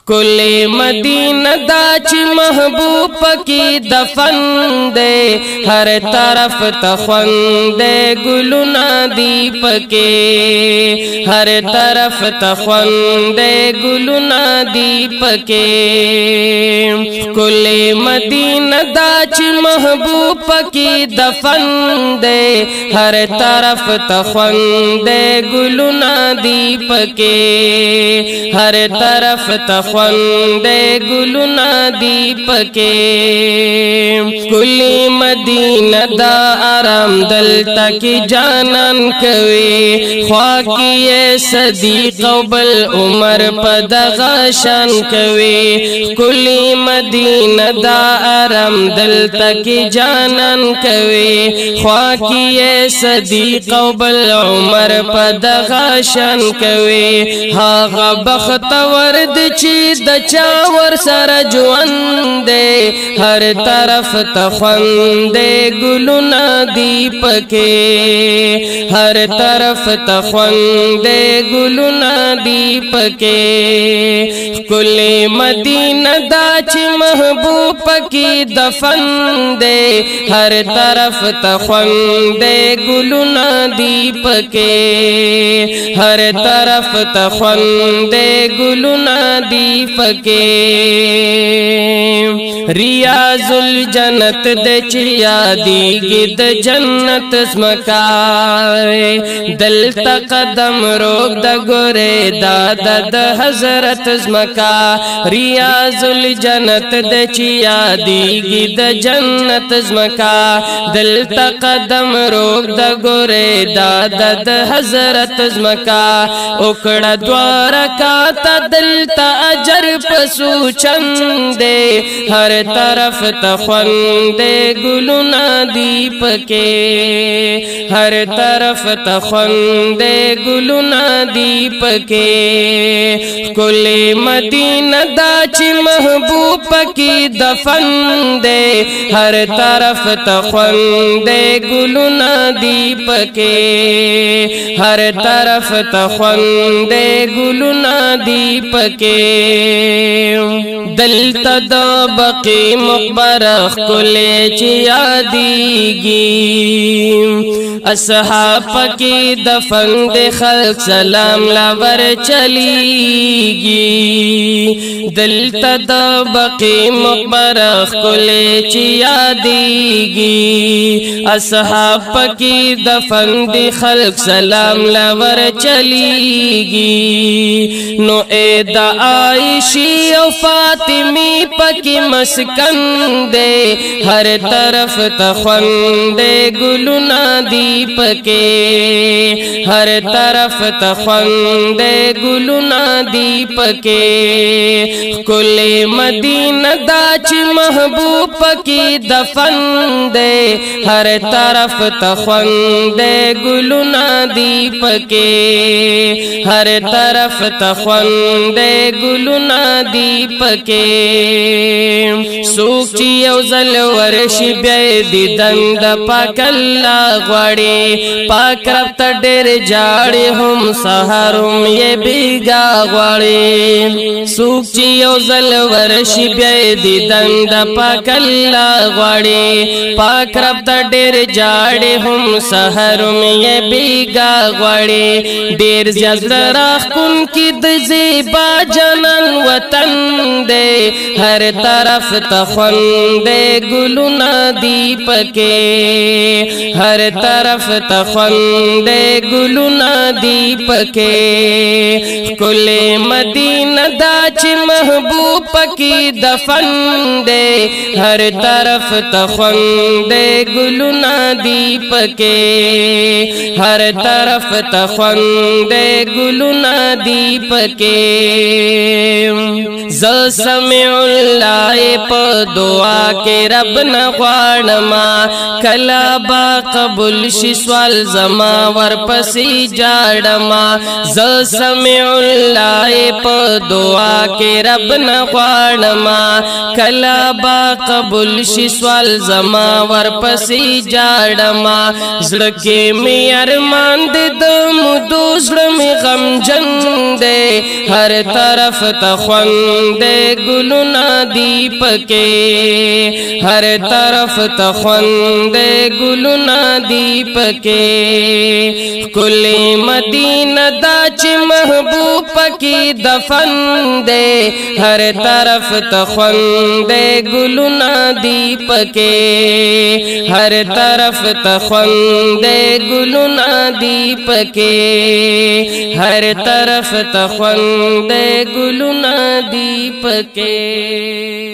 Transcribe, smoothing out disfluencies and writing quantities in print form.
کلی مدینہ دا چی محبوب پکی دفن دے ہر طرف تخوند دے گلونا دی پکے ہر طرف تخوند دے گلونا دی پکے کلی مدینہ دا چی محبوب پکی دفن دے ہر طرف تخوند دے گلونا دی پکے ہر طرف تخوند دے گلونا دی پکے کلی مدینہ دا آرام دلتا کی جانان کوي خواکی صدیق و بل عمر پدغا شان کوي کلی مدینہ دا آرام دلتا کی جانان کوي خواکی صدیق و بل عمر پدغا شان کوي هاغا بخت ورد چی د چاور سر ژوند دے ہر طرف تخوند دے گلونا دی پکے ہر طرف تخوند دے گلونا دی پکے کلی مدینہ دا چی محبوب پکی دفن دے ہر طرف تخوند دے گلونا دی پکے ہر طرف تخوند دے گلونا دی پکے ریاض الجنت دے چیا دی گد جنت اسمکارے دلتا قدم روک دا گورے دادا دا حضرت اسمکا ریاض الجنت دے چیا دی گد جنت اسمکا دلتا قدم روک دا گورے دادا دا حضرت اسمکا اکڑا دوارا کاتا دلتا اجر پسو چندے ہر طرف تخوند دے گلونا دی پکے ہر طرف تخوند دے گلونا دی پکے کلی مدینہ دا چی محبوب پکی دفن دے ہر طرف تخوند دے گلونا دی پکے ہر طرف تخوند دے گلونا دی پکے دلتا دا بقی مقبرخ کلے چی یادیگی اصحاب پکی دفن دے خلق سلام لاور چلیگی دلتا دا بقی مقبرخ کلے چی یادیگی اصحاب پکی دفن دے خلق سلام لاور چلیگی نو اے دا عائشی و فاطمی پکی مسکن دے ہر طرف تخوند دے گلونا دی پکے ہر طرف تخوند دے گلونا دی پکے کلی مدینہ دا چی محبوب پکی دفن دے ہر طرف تخوند دے گلونا دی پکے ہر طرف تخوند دے گلونا دی پکے سوک چی یو زل ورشی بیائی دیدن دا پاک اللہ غواڑی پاک رب تا دیر جاڑی ہم سہارم یہ بیگا غواڑی سوک چی یو زل ورشی بیائی دیدن دا پاک اللہ غواڑی پاک رب تا دیر جاڑی ہم سہارم یہ بیگا غواڑی دیر زیاد راخ کن کی دزیبا جنن وطن دے ہر طرف تخوند دے گلونا دی پکے ہر طرف تخوند دے گلونا دی پکے کلی مدینہ دا چی محبوب پکی دفن دے ہر طرف تخوند دے گلونا دی پکے ہر طرف تخوند دے گلونا دی پکے ز سمع اللہ پا دعا کے رب نغوانما کلا با قبول شی سوال زما ورپسی جاڑما ز سمع اللہ پا دعا کے رب نغوانما کلا با قبول شی سوال زما ورپسی جاڑما زڑکے میں ارمان دے دم دوسر میں غم جن دے ہر طرف تخوند گلونا دی پکے ہر طرف تخوند گلونا دی پکے کلی مدینہ دا چ محبوب پکی دفن دے ہر طرف تخوند گلونا دی پکے ہر طرف تخوند گلونا دی پکے ہر طرف تخوند گلونا دی پکے